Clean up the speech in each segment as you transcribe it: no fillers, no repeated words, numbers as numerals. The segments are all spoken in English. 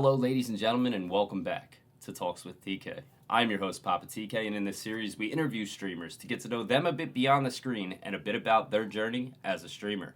Hello, ladies and gentlemen, and welcome back to Talks with TK. I'm your host, Papa TK, and in this series, we interview streamers to get to know them a bit beyond the screen and a bit about their journey as a streamer.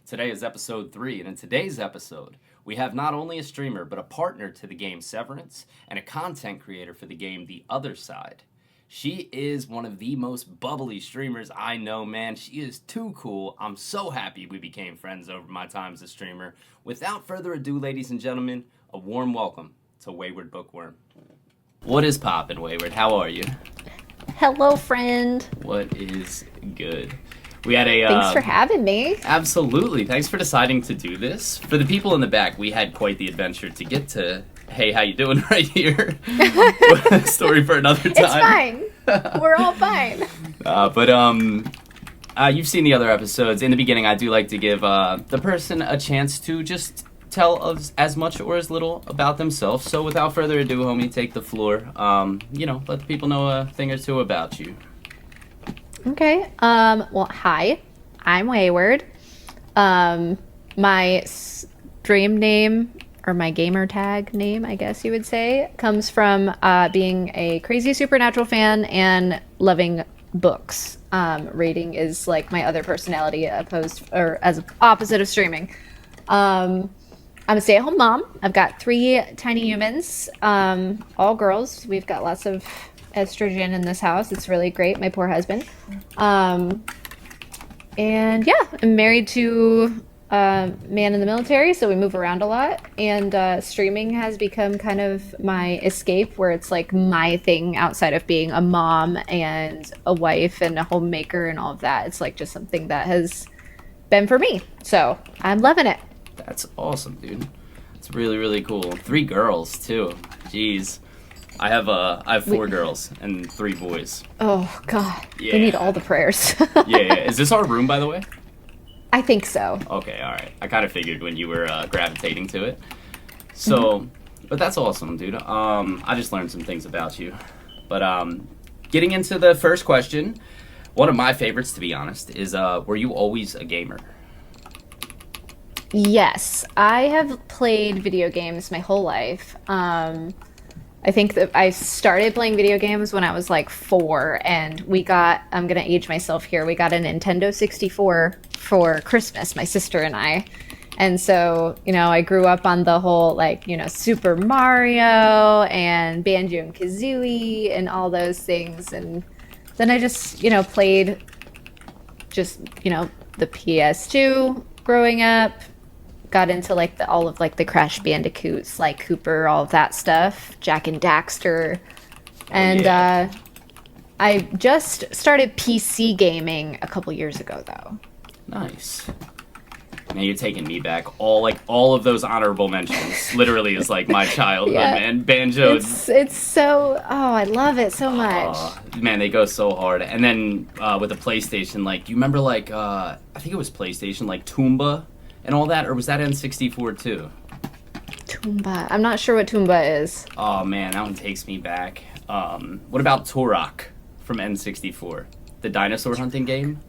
Today is episode 3, and in today's episode, we have not only a streamer, but a partner to the game Severance and a content creator for the game The Other Side. She is one of the most bubbly streamers I know, man. She is too cool. I'm so happy we became friends over my time as a streamer. Without further ado, ladies and gentlemen, a warm welcome to Wayward Bookworm. What is poppin', Wayward? How are you? Hello, friend. What is good? We had a... Thanks for having me. Absolutely. Thanks for deciding to do this. For the people in the back, we had quite the adventure to get to, hey, how you doing right here? Story for another time. It's fine. We're all fine. You've seen the other episodes. In the beginning, I do like to give the person a chance to just tell us as much or as little about themselves. So without further ado, homie, take the floor. Let the people know a thing or two about you. Okay. Well, hi. I'm Wayward. My stream name, or my gamer tag name, I guess you would say, comes from being a crazy Supernatural fan and loving books. Reading is like my other personality as opposite of streaming. I'm a stay-at-home mom. I've got 3 tiny humans, all girls. We've got lots of estrogen in this house. It's really great. My poor husband. And yeah, I'm married to a man in the military, so we move around a lot. And streaming has become kind of my escape, where it's like my thing outside of being a mom and a wife and a homemaker and all of that. It's like just something that has been for me. So I'm loving it. That's awesome, dude. It's really, really cool. 3 girls, too. Jeez. I have 4 girls and 3 boys. Oh, God. Yeah. They need all the prayers. Yeah. Is this our room, by the way? I think so. Okay, all right. I kind of figured when you were gravitating to it. So, But that's awesome, dude. I just learned some things about you. But getting into the first question, one of my favorites, to be honest, is were you always a gamer? Yes, I have played video games my whole life. I think that I started playing video games when I was like 4, and I'm gonna age myself here, we got a Nintendo 64 for Christmas, my sister and I. And so, I grew up on the whole, Super Mario and Banjo and Kazooie and all those things. And then I just, played the PS2 growing up. Got into all of the Crash Bandicoots, Sly Cooper, all of that stuff, Jack and Daxter. And I just started PC gaming a couple years ago, though. Nice. Man, you're taking me back. All of those honorable mentions literally is like my childhood, man. Banjo. It's so, I love it so much. Man, they go so hard. And then with the PlayStation, do you remember I think it was PlayStation, Toomba and all that, or was that N64 too? Toomba. I'm not sure what Toomba is. Oh man, that one takes me back. What about Turok from N64? The dinosaur hunting game?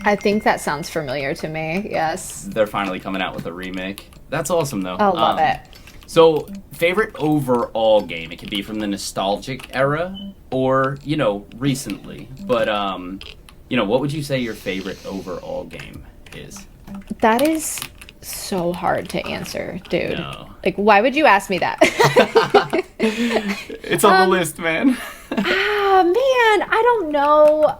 I think that sounds familiar to me, yes. They're finally coming out with a remake. That's awesome, though. I love it. So, favorite overall game? It could be from the nostalgic era or, recently. But, what would you say your favorite overall game is? That is so hard to answer, dude. No. Why would you ask me that? It's on the list, man. Man, I don't know.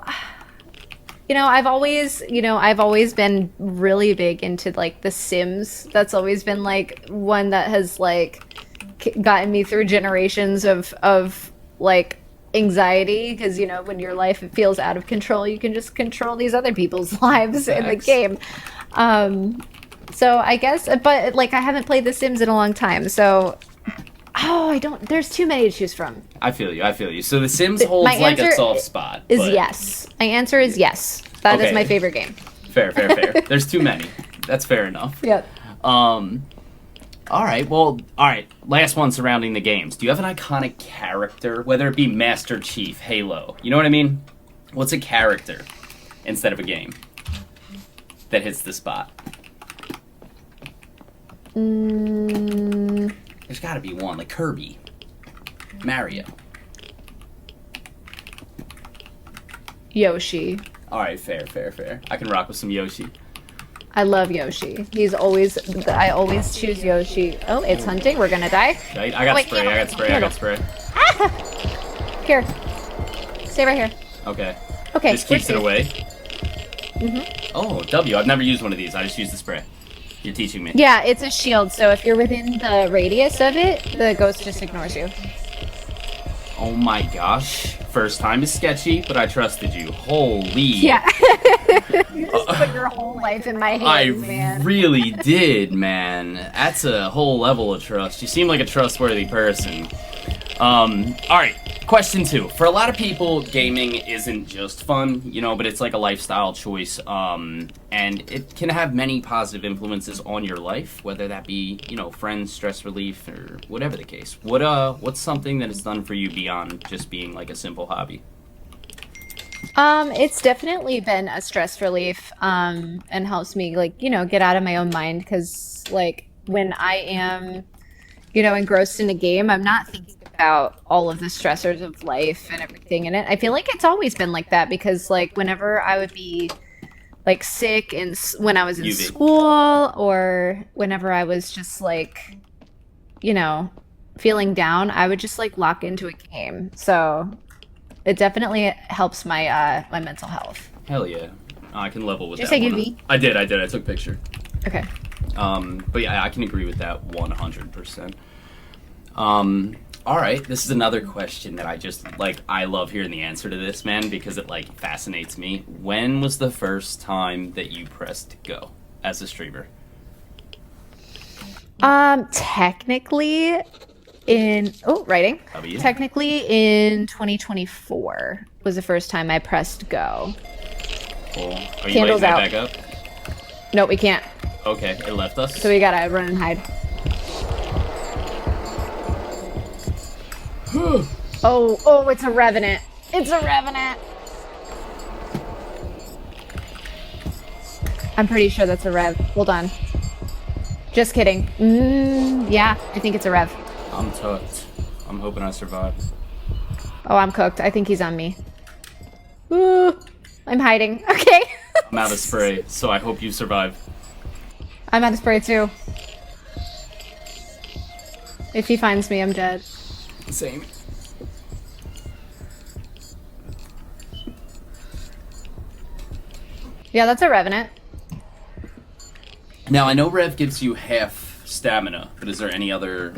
I've always been really big into The Sims. That's always been one that has gotten me through generations of anxiety, because when your life feels out of control, you can just control these other people's lives in the game. So I guess, but I haven't played The Sims in a long time, so there's too many to choose from. I feel you. So The Sims holds a soft spot. Yes. My answer is yes. That is my favorite game. Fair. There's too many. That's fair enough. Yep. All right. Last one surrounding the games. Do you have an iconic character, whether it be Master Chief, Halo? You know what I mean? What's a character instead of a game that hits the spot? There's got to be one, like Kirby, Mario. Yoshi. All right, fair. I can rock with some Yoshi. I love Yoshi. I always choose Yoshi. Oh, it's hunting. We're gonna die. Right? I got spray. Here. Stay right here. Okay. Okay. This keeps it safe. away. Mm-hmm. Oh, W. I've never used one of these. I just use the spray. You're teaching me. Yeah, it's a shield, so if you're within the radius of it, the ghost just ignores you. Oh my gosh. First time is sketchy, but I trusted you. Holy. Yeah. You just put your whole life in my hands, man. I really did, man. That's a whole level of trust. You seem like a trustworthy person. Alright, question 2. For a lot of people, gaming isn't just fun, but it's like a lifestyle choice, and it can have many positive influences on your life, whether that be, friends, stress relief, or whatever the case. What's something that it's done for you beyond just being like a simple hobby? It's definitely been a stress relief, and helps me, get out of my own mind, because, when I am, engrossed in a game, I'm not thinking about all of the stressors of life and everything in it. I feel like it's always been like that, because, whenever I would be, sick when I was in school, or whenever I was just, feeling down, I would just, lock into a game. So it definitely helps my my mental health. Hell yeah. I can level with Did that you say one. UV? I did. I took a picture. Okay. But yeah, I can agree with that 100%. All right, this is another question that I love hearing the answer to this, man, because it fascinates me. When was the first time that you pressed go as a streamer? Technically writing. Technically in 2024 was the first time I pressed go. Cool. Are you Candles lighting out. that back up? No, we can't. Okay, it left us. So we gotta run and hide. Oh, it's a revenant. It's a revenant. I'm pretty sure that's a rev. Hold on. Just kidding. Yeah, I think it's a rev. I'm tucked. I'm hoping I survive. Oh, I'm cooked. I think he's on me. Ooh, I'm hiding. Okay. I'm out of spray, so I hope you survive. I'm out of spray too. If he finds me, I'm dead. Same. Yeah, that's a revenant. Now, I know Rev gives you half stamina, but is there any other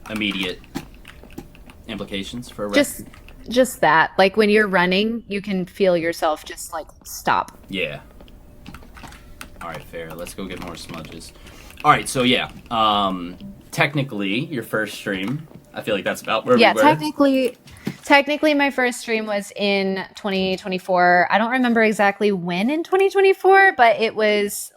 immediate implications for Rev? Just that. When you're running, you can feel yourself just, stop. Yeah. Alright, fair. Let's go get more smudges. Alright, so yeah. Technically, your first stream, I feel like that's about where we were. Technically, my first stream was in 2024. I don't remember exactly when in 2024, but it was,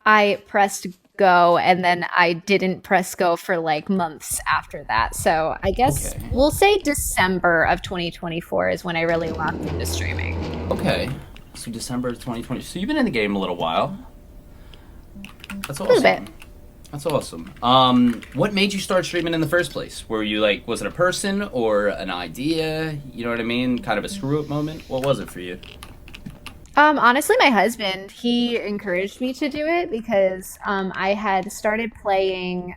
I pressed go, and then I didn't press go for, months after that. So I guess we'll say December of 2024 is when I really locked into streaming. Okay. So December of 2020. So you've been in the game a little while. That's awesome. A little bit. That's awesome. What made you start streaming in the first place? Were you was it a person or an idea? You know what I mean? Kind of a screw up moment? What was it for you? Honestly, my husband, he encouraged me to do it because I had started playing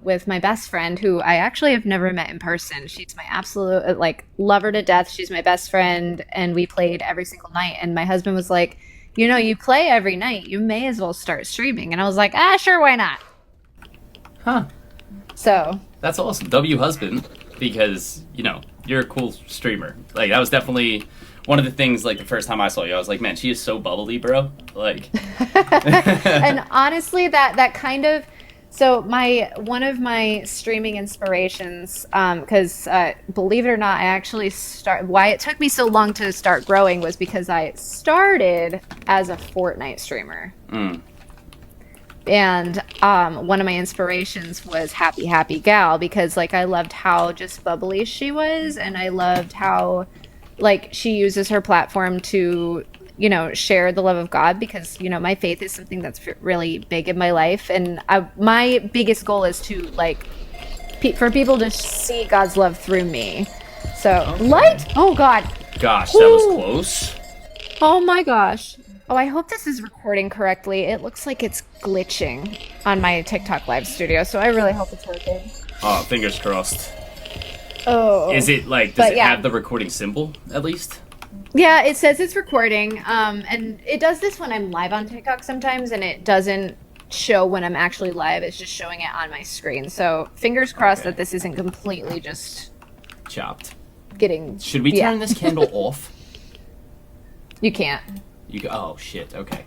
with my best friend, who I actually have never met in person. She's my absolute, love her to death. She's my best friend, and we played every single night. And my husband was like, you play every night. You may as well start streaming. And I was like, sure, why not? Huh. So. That's awesome. W husband, because, you're a cool streamer. That was definitely one of the things, the first time I saw you, I was like, man, she is so bubbly, bro. And honestly, that kind of, so one of my streaming inspirations, because believe it or not, I actually why it took me so long to start growing was because I started as a Fortnite streamer. And one of my inspirations was Happy Happy Gal, because I loved how just bubbly she was, and I loved how she uses her platform to share the love of God, because my faith is something that's really big in my life, and my biggest goal is to for people to see God's love through me. So, Okay. light? Oh, God. Gosh, that was close. Oh, my gosh. Oh, I hope this is recording correctly. It looks like it's glitching on my TikTok live studio, so I really hope it's working. Oh, fingers crossed. Oh. Is it like, does it have the recording symbol at least? Yeah, it says it's recording, and it does this when I'm live on TikTok sometimes, and it doesn't show when I'm actually live. It's just showing it on my screen. So fingers crossed that this isn't completely just chopped. Getting. Should we turn this candle off? You can't. Oh shit. Okay.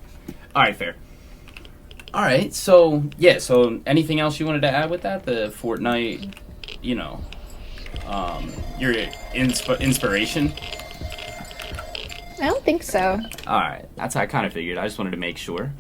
All right, fair. All right. So yeah. So anything else you wanted to add with that? The Fortnite, you know, your inspiration. I don't think so. All right. That's how I kind of figured. I just wanted to make sure.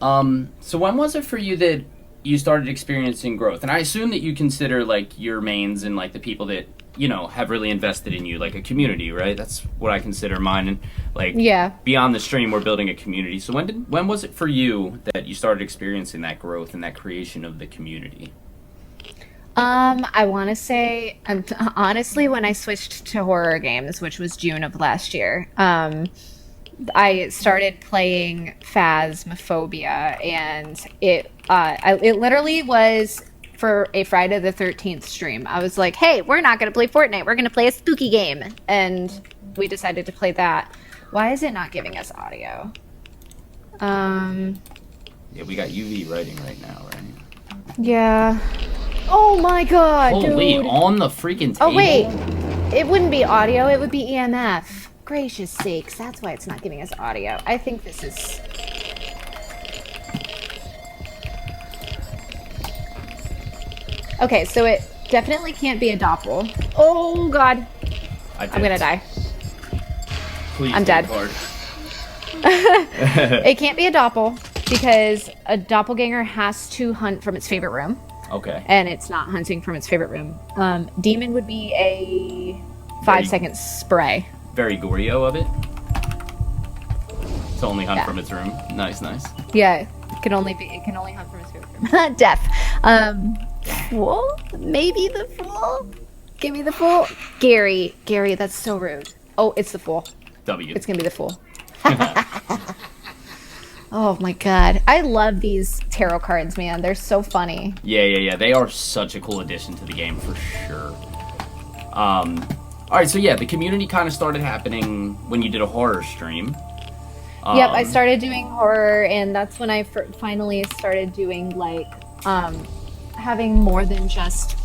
So when was it for you that you started experiencing growth? And I assume that you consider like your mains and like the people that, you know, have really invested in you, like a community, right? That's what I consider mine. And like, beyond the stream, we're building a community. So when was it for you that you started experiencing that growth and that creation of the community? I want to say, honestly, when I switched to horror games, which was June of last year, I started playing Phasmophobia, and it literally was for a Friday the 13th stream. I was like, hey, we're not going to play Fortnite. We're going to play a spooky game. And we decided to play that. Why is it not giving us audio? Yeah, we got UV writing right now, right? Yeah. Oh my god, Holy, dude. On the freaking table? Oh, wait. It wouldn't be audio. It would be EMF. Gracious sakes. That's why it's not giving us audio. I think this is... Okay, so it definitely can't be a doppel. Oh, God. I'm gonna die. Please, I'm dead. It can't be a doppel because a doppelganger has to hunt from its favorite room. Okay. And it's not hunting from its favorite room. Demon would be a 5-second spray. Very Gorio of it. To only hunt from its room. Nice, nice. Yeah, it can only hunt from its favorite room. Death. Fool? Maybe the fool? Give me the fool. Gary, that's so rude. Oh, it's the fool. W. It's gonna be the fool. Oh my god. I love these tarot cards, man. They're so funny. Yeah. They are such a cool addition to the game for sure. Alright, so yeah, the community kind of started happening when you did a horror stream. Yep, I started doing horror, and that's when I finally started doing, like, having more than just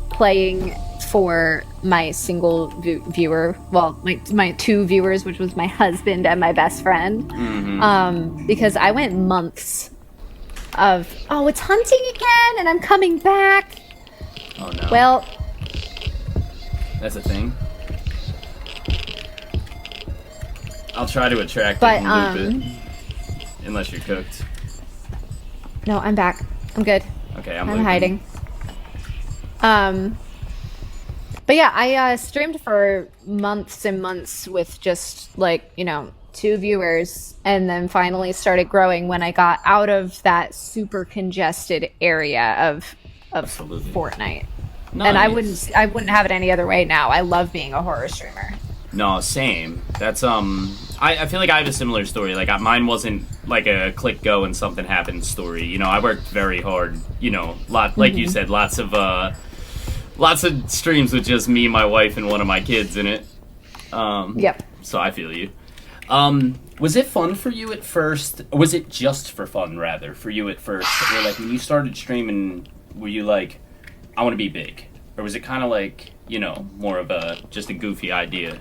playing for my single viewer. Well, my two viewers, which was my husband and my best friend. Mm-hmm. Because I went months of, it's hunting again, and I'm coming back. Oh, no. Well... That's a thing. I'll try to attract it and loop it. Unless you're cooked. No, I'm back. I'm good. Okay, I'm hiding. But yeah, I streamed for months and months with just, like, 2 viewers, and then finally started growing when I got out of that super congested area of Fortnite. Nice. And I wouldn't have it any other way now. I love being a horror streamer. No, same. That's I feel like I have a similar story. Like mine wasn't like a click go and something happened story. I worked very hard. Like you said, lots of streams with just me, my wife, and one of my kids in it. Yep. So I feel you. Was it fun for you at first? Or was it just for fun, rather, for you at first? Or like when you started streaming, were you like, I want to be big? Or was it kind of like, more of just a goofy idea?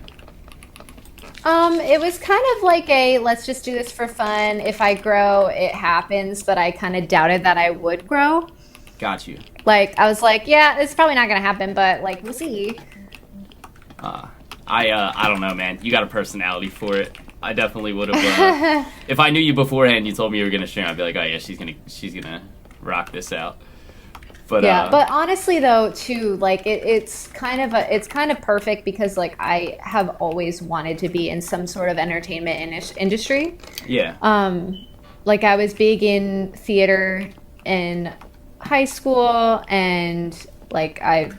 It was kind of like let's just do this for fun. If I grow, it happens, but I kind of doubted that I would grow. Got you. Like, I was like, yeah, it's probably not going to happen, but, like, we'll see. I don't know, man. You got a personality for it. I definitely would have, if I knew you beforehand, you told me you were going to stream, I'd be like, oh yeah, she's gonna rock this out. But, yeah, but honestly though, too, like it's kind of perfect because like I have always wanted to be in some sort of entertainment industry. Yeah. Like I was big in theater in high school, and Like I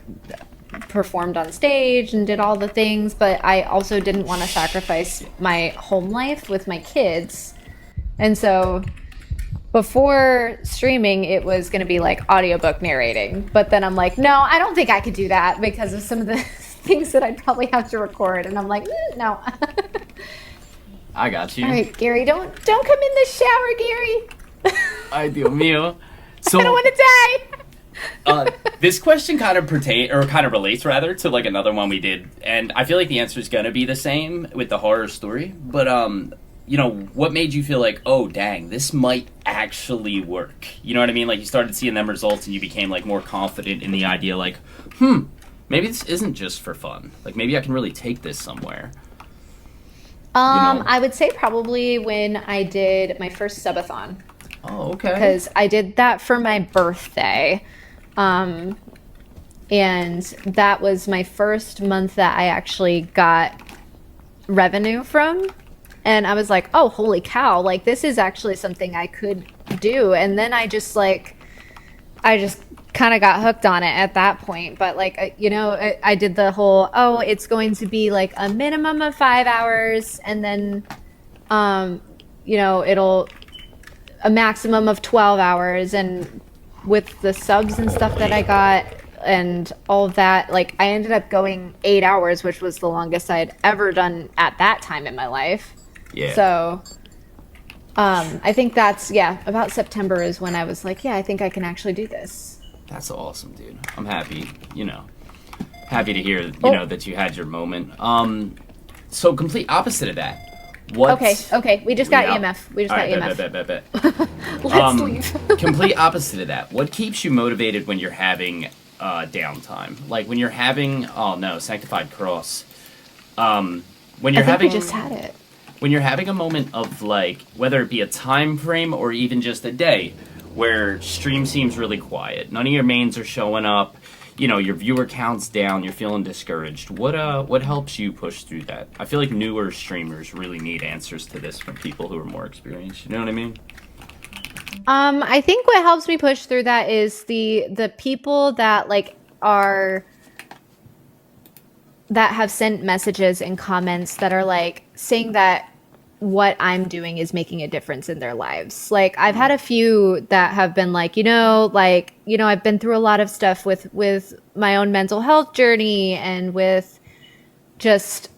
performed on stage and did all the things, but I also didn't want to sacrifice my home life with my kids. And so before streaming, it was going to be like audiobook narrating. But then I'm like, no, I don't think I could do that because of some of the things that I'd probably have to record. And I'm like, no. I got you. All right, Gary, don't come in the shower, Gary. Ay, Dios mío. So I don't want to die. This question kind of relates rather to like another one we did, and I feel like the answer is gonna be the same with the horror story. But you know, what made you feel like, oh dang, this might actually work? You know what I mean? Like you started seeing them results, and you became like more confident in the idea, like, maybe this isn't just for fun. Like maybe I can really take this somewhere. I would say probably when I did my first subathon. Oh, okay. Because I did that for my birthday. And that was my first month that I actually got revenue from. And I was like, oh, holy cow, like this is actually something I could do. And then I just kind of got hooked on it at that point. But like, you know, I did the whole, oh, it's going to be like a minimum of 5 hours. And then, you know, it'll a maximum of 12 hours. And with the subs and stuff that I got and all of that, like I ended up going 8 hours, which was the longest I had ever done at that time in my life. Yeah. So I think that's, about September is when I was like, I think I can actually do this. That's awesome, dude. I'm happy, happy to hear, that you had your moment. So complete opposite of that. What? Okay. We just got EMF. We just got EMF. Bet. Let's leave. Complete opposite of that. What keeps you motivated when you're having downtime? Like when you're having, Sanctified Cross. When you're having, we just had it. When you're having a moment of like, whether it be a time frame or even just a day, where stream seems really quiet, none of your mains are showing up, your viewer count's down, you're feeling discouraged. What helps you push through that? I feel like newer streamers really need answers to this from people who are more experienced. You know what I mean? I think what helps me push through that is the people that that have sent messages and comments that are like saying that what I'm doing is making a difference in their lives. Like I've had a few that have been like, I've been through a lot of stuff with my own mental health journey and with just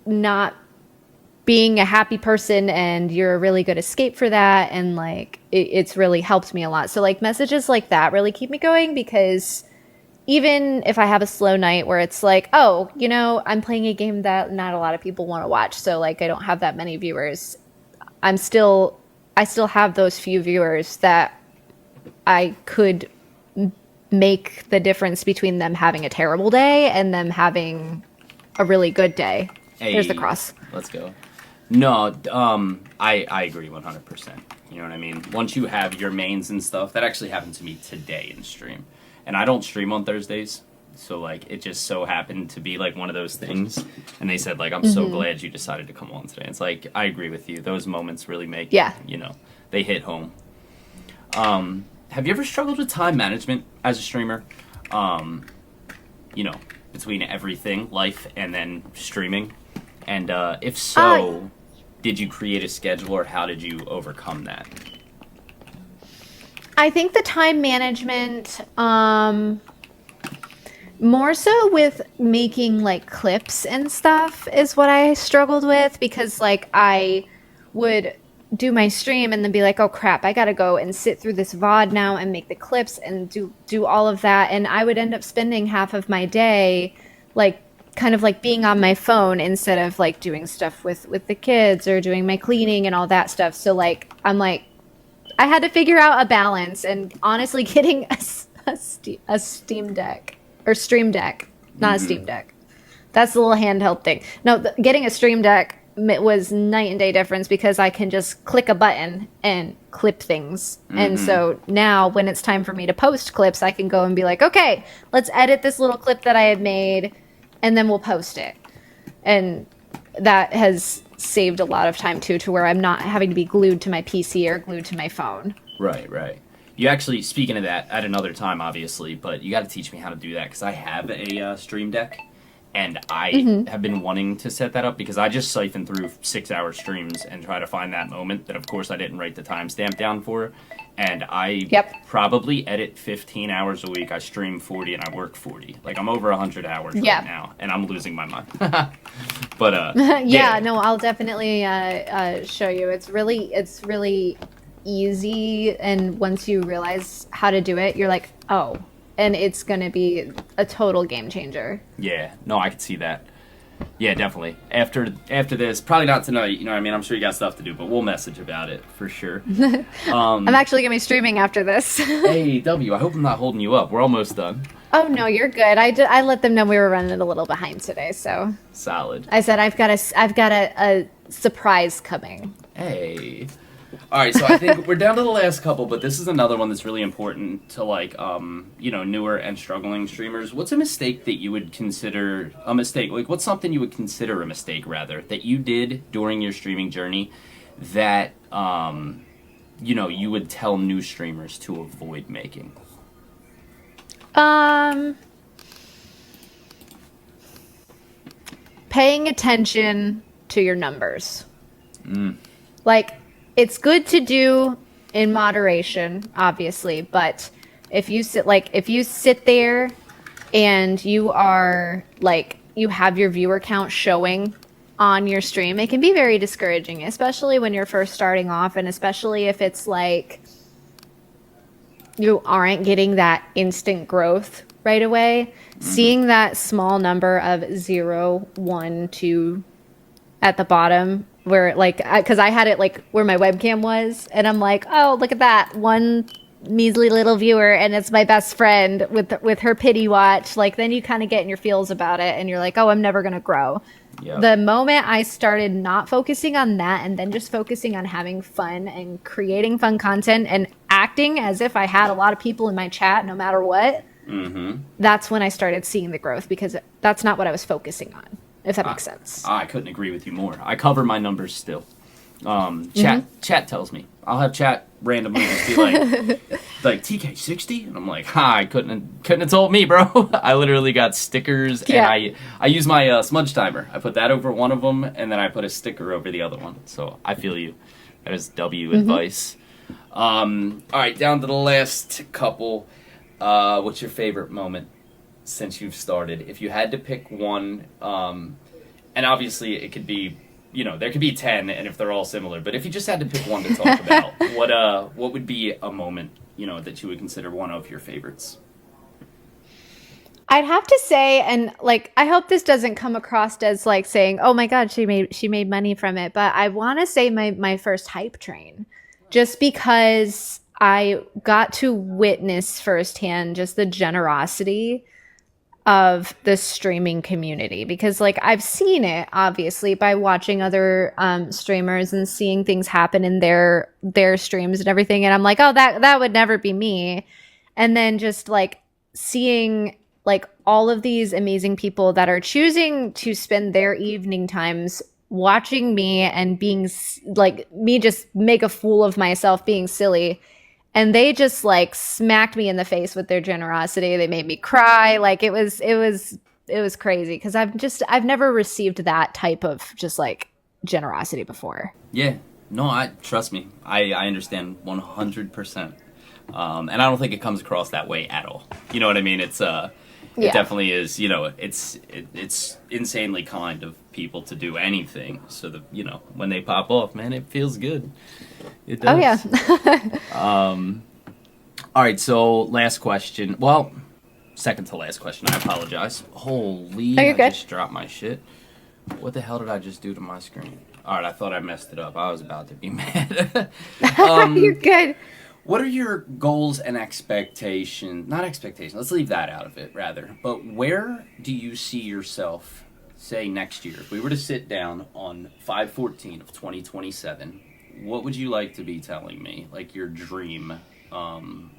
not being a happy person, and you're a really good escape for that. And like, it's really helped me a lot. So like messages like that really keep me going, because even if I have a slow night where it's like, oh, I'm playing a game that not a lot of people want to watch, so like I don't have that many viewers, I still have those few viewers that I could make the difference between them having a terrible day and them having a really good day. Hey, there's the cross. Let's go. No, I agree 100%. You know what I mean? Once you have your mains and stuff, that actually happened to me today in stream. And I don't stream on Thursdays, so like it just so happened to be like one of those things. And they said like, I'm so glad you decided to come on today. It's like, I agree with you. Those moments really make, they hit home. Have you ever struggled with time management as a streamer? Between everything, life, and then streaming? And if so, did you create a schedule, or how did you overcome that? I think the time management, more so with making like clips and stuff is what I struggled with, because like I would do my stream and then be like, oh crap, I gotta go and sit through this VOD now and make the clips and do all of that. And I would end up spending half of my day like kind of like being on my phone instead of like doing stuff with the kids or doing my cleaning and all that stuff. So like, I'm like, I had to figure out a balance, and honestly getting a Steam Deck or Stream Deck, not a Steam Deck. That's the little handheld thing. No, getting a Stream Deck was night and day difference, because I can just click a button and clip things. And so now when it's time for me to post clips, I can go and be like, okay, let's edit this little clip that I have made and then we'll post it. And that has saved a lot of time too, to where I'm not having to be glued to my PC or glued to my phone. Right. You actually, speaking of that, at another time, obviously, but you got to teach me how to do that because I have a Stream Deck, and I have been wanting to set that up because I just siphon through 6-hour streams and try to find that moment that, of course, I didn't write the timestamp down for, and I probably edit 15 hours a week. I stream 40 and I work 40. Like, I'm over 100 hours right now, and I'm losing my mind. But yeah, no, I'll definitely show you. It's really easy, and once you realize how to do it, you're like, oh, and it's gonna be a total game changer. Yeah, no, I could see that. Yeah, definitely. After this, probably not tonight. You know what I mean? I'm sure you got stuff to do, but we'll message about it for sure. I'm actually gonna be streaming after this. Hey, W, I hope I'm not holding you up. We're almost done. Oh no, you're good. I let them know we were running a little behind today, so solid. I said I've got a surprise coming. Hey. All right, so I think we're down to the last couple, but this is another one that's really important to, like, newer and struggling streamers. What's a mistake that you would consider a mistake? Like, what's something you would consider a mistake, rather, that you did during your streaming journey that, you would tell new streamers to avoid making? Paying attention to your numbers. Like, it's good to do in moderation, obviously, but if you sit there and you are like, you have your viewer count showing on your stream, it can be very discouraging, especially when you're first starting off, and especially if it's like you aren't getting that instant growth right away. Seeing that small number of 0, 1, 2 at the bottom, where, like, because I had it like where my webcam was, and I'm like, oh, look at that one measly little viewer, and it's my best friend with her pity watch. Like, then you kind of get in your feels about it, and you're like, oh, I'm never gonna grow. Yep. The moment I started not focusing on that and then just focusing on having fun and creating fun content and acting as if I had a lot of people in my chat no matter what, that's when I started seeing the growth, because that's not what I was focusing on, if that makes sense. I couldn't agree with you more. I cover my numbers still. Chat tells me. I'll have chat randomly just be like TK 60, and I'm like, I couldn't have told me, bro. I literally got stickers, and I use my smudge timer. I put that over one of them, and then I put a sticker over the other one. So I feel you. That is W advice. All right, down to the last couple. What's your favorite moment since you've started? If you had to pick one, and obviously it could be, there could be 10, and if they're all similar, but if you just had to pick one to talk about, what would be a moment, that you would consider one of your favorites? I'd have to say, and like, I hope this doesn't come across as like saying, oh my God, she made money from it, but I want to say my first hype train, just because I got to witness firsthand just the generosity of the streaming community, because like, I've seen it obviously by watching other streamers and seeing things happen in their streams and everything, and I'm like, oh, that would never be me. And then just like seeing like all of these amazing people that are choosing to spend their evening times watching me and being like, me just make a fool of myself being silly. And they just like smacked me in the face with their generosity. They made me cry. Like, it was crazy, because I've never received that type of just like generosity before. Yeah, no, trust me, I understand 100%. And I don't think it comes across that way at all. You know what I mean? It definitely is. It's insanely kind of people to do anything, so that when they pop off, man, it feels good. It does. Oh yeah. All right, so last question. Well, second to last question. I apologize. Holy, I just dropped my shit. What the hell did I just do to my screen? All right, I thought I messed it up. I was about to be mad. You're good. What are your goals and expectations? Not expectations. Let's leave that out of it, rather. But where do you see yourself, say, next year? If we were to sit down on 5/14 of 2027, what would you like to be telling me? Like your dream, to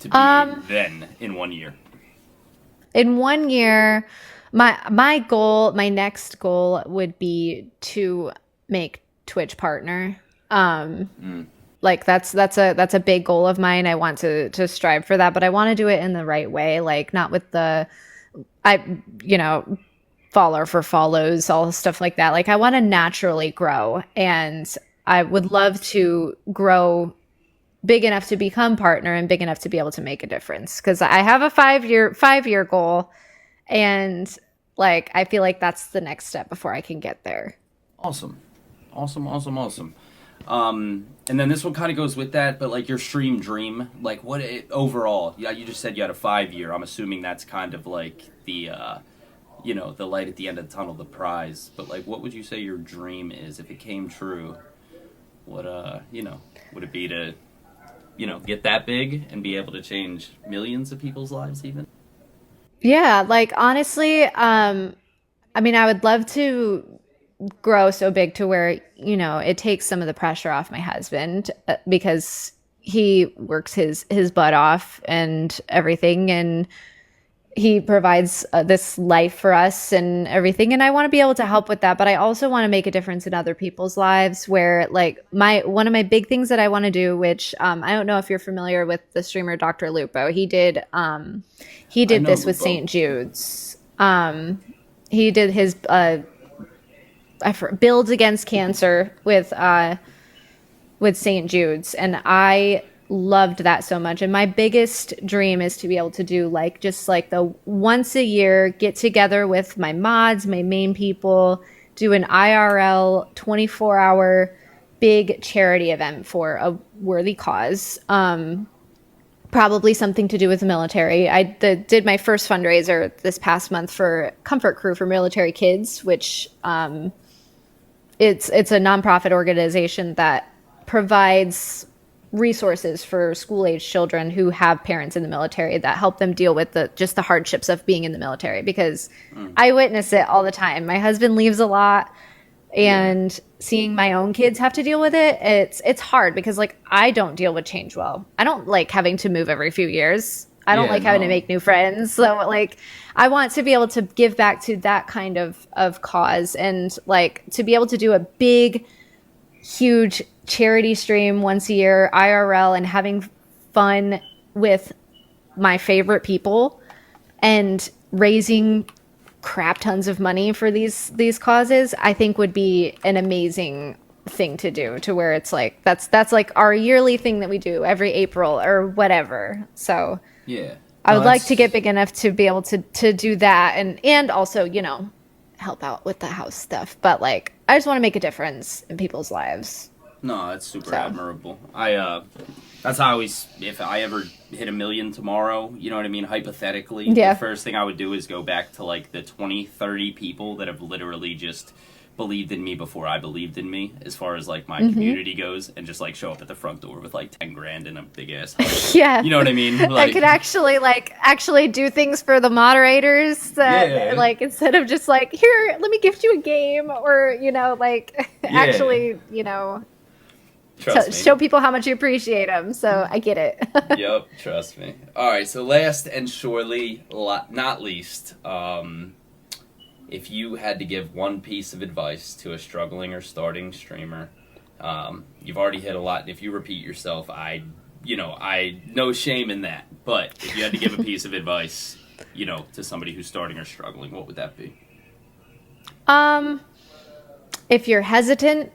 be then in 1 year? In 1 year, my next goal would be to make Twitch partner. Like that's a big goal of mine. I want to strive for that, but I want to do it in the right way, like not with the I you know, follower for follows, all stuff like that. Like I want to naturally grow, and I would love to grow big enough to become partner and big enough to be able to make a difference, because I have a 5-year goal, and like I feel like that's the next step before I can get there. Awesome. Awesome, awesome, awesome. And then this one kind of goes with that, but like your stream dream, like overall, yeah, you just said you had a 5-year. I'm assuming that's kind of like the, the light at the end of the tunnel, the prize. But like, what would you say your dream is if it came true? What, would it be to, get that big and be able to change millions of people's lives even? Yeah, like honestly, I mean, I would love to grow so big to where, it takes some of the pressure off my husband, because he works his butt off and everything, and he provides this life for us and everything, and I want to be able to help with that, but I also want to make a difference in other people's lives, where like one of my big things that I want to do, which I don't know if you're familiar with the streamer Dr. Lupo. He did this with Lupo. St. Jude's. He did his builds against cancer with St. Jude's, and I loved that so much. And my biggest dream is to be able to do like just like the once a year get together with my mods, my main people, do an IRL 24-hour big charity event for a worthy cause. Probably something to do with the military. I did my first fundraiser this past month for Comfort Crew for military kids, which it's a nonprofit organization that provides resources for school-age children who have parents in the military that help them deal with the hardships of being in the military, because I witness it all the time. My husband leaves a lot, and seeing my own kids have to deal with it, it's hard, because like I don't deal with change well. I don't like having to move every few years. I don't like having to make new friends. So like I want to be able to give back to that kind of cause, and like to be able to do a big, huge charity stream once a year, IRL, and having fun with my favorite people and raising crap tons of money for these causes, I think would be an amazing thing to do, to where it's like that's like our yearly thing that we do every April or whatever. So Yeah. I would like to get big enough to be able to do that, and also, help out with the house stuff. But like I just want to make a difference in people's lives. No, that's super admirable. That's how I always, if I ever hit 1 million tomorrow, you know what I mean, hypothetically, the first thing I would do is go back to like the 20, 30 people that have literally just believed in me before I believed in me, as far as like my community goes, and just like show up at the front door with like 10 grand and a big ass house. Yeah. You know what I mean? Like, I could actually do things for the moderators that like, instead of just like, here, let me gift you a game, or, actually, show people how much you appreciate them. So I get it. Yep, trust me. All right, so last and surely not least, if you had to give one piece of advice to a struggling or starting streamer, you've already hit a lot, and if you repeat yourself, I no shame in that. But if you had to give a piece of advice, to somebody who's starting or struggling, what would that be? If you're hesitant,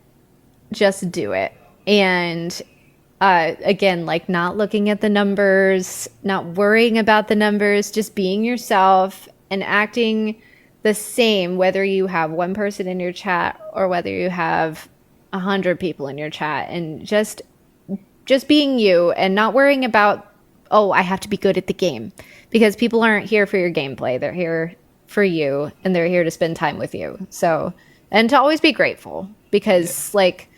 just do it. And again, like not looking at the numbers, not worrying about the numbers, just being yourself and acting the same, whether you have one person in your chat or whether you have 100 people in your chat, and just being you and not worrying about, oh, I have to be good at the game, because people aren't here for your gameplay. They're here for you, and they're here to spend time with you. So, and to always be grateful, because like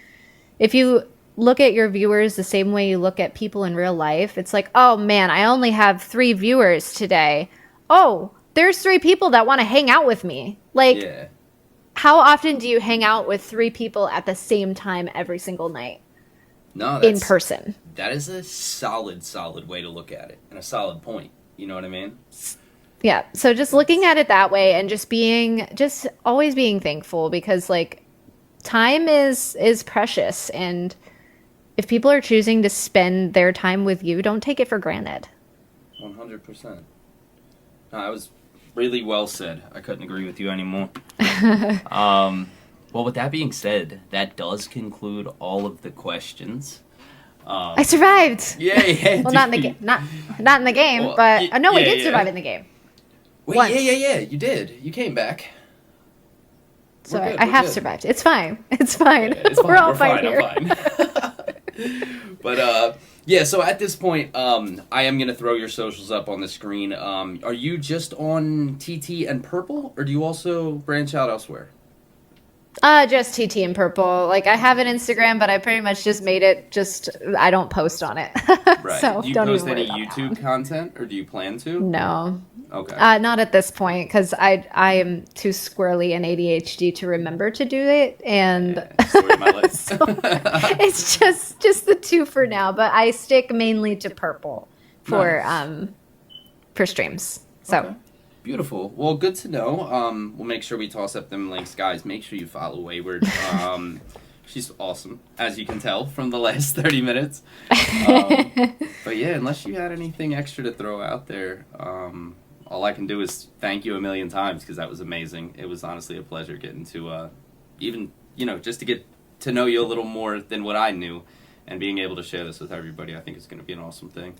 if you look at your viewers the same way you look at people in real life, it's like, oh man, I only have 3 viewers today. Oh, there's 3 people that want to hang out with me. Like, how often do you hang out with 3 people at the same time every single night? No, in person. That is a solid way to look at it, and a solid point. You know what I mean? Yeah. So just looking at it that way, and just always being thankful, because like time is precious, and if people are choosing to spend their time with you, don't take it for granted. 100%. No, that was really well said. I couldn't agree with you anymore. Well, with that being said, that does conclude all of the questions. I survived. Yeah. Well, not in the game, not in the game, Well, but no, we did survive in the game. Wait, Once. yeah. You did. You came back. So We're good, I we're have good. survived. It's fine. It's fine. Yeah, it's fine. We're all We're fine fine. here. I'm fine. But yeah. So at this point, I am gonna throw your socials up on the screen. Are you just on TT and Purple, or do you also branch out elsewhere? Just TT and Purple. Like, I have an Instagram, but I pretty much just made it I don't post on it. Right. So do you don't post even worry any about YouTube content, or do you plan to? No. Okay. Not at this point, because I am too squirrely and ADHD to remember to do it, and Story of my life. so it's just the two for now. But I stick mainly to Purple for streams. So. Okay. Beautiful. Well, good to know. We'll make sure we toss up them links, guys. Make sure you follow Wayward. She's awesome, as you can tell from the last 30 minutes. But yeah, unless you had anything extra to throw out there, all I can do is thank you a million times, because that was amazing. It was honestly a pleasure getting to even, just to get to know you a little more than what I knew, and being able to share this with everybody. I think it's going to be an awesome thing.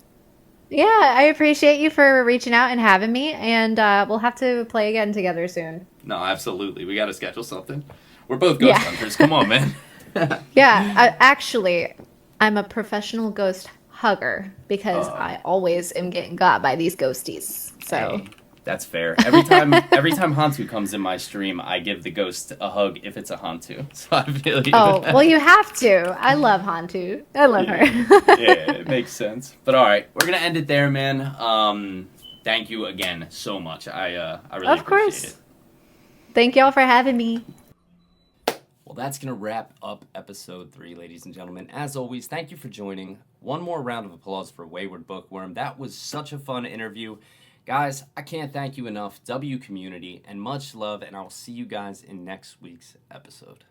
Yeah, I appreciate you for reaching out and having me, and we'll have to play again together soon. No, absolutely. We got to schedule something. We're both ghost hunters. Come on, man. Yeah, actually, I'm a professional ghost hugger because I always am getting got by these ghosties. So Hey, that's fair. Every time Hantu comes in my stream, I give the ghost a hug if it's a Hantu. So I feel you. oh, well, you have to. I love Hantu. I love her. Yeah, it makes sense. But all right, we're gonna end it there, man. Thank you again so much. I really Of appreciate course. it. Thank y'all for having me. Well, that's going to wrap up episode 3, ladies and gentlemen. As always, thank you for joining. One more round of applause for Wayward Bookworm. That was such a fun interview. Guys, I can't thank you enough. W community, and much love, and I'll see you guys in next week's episode.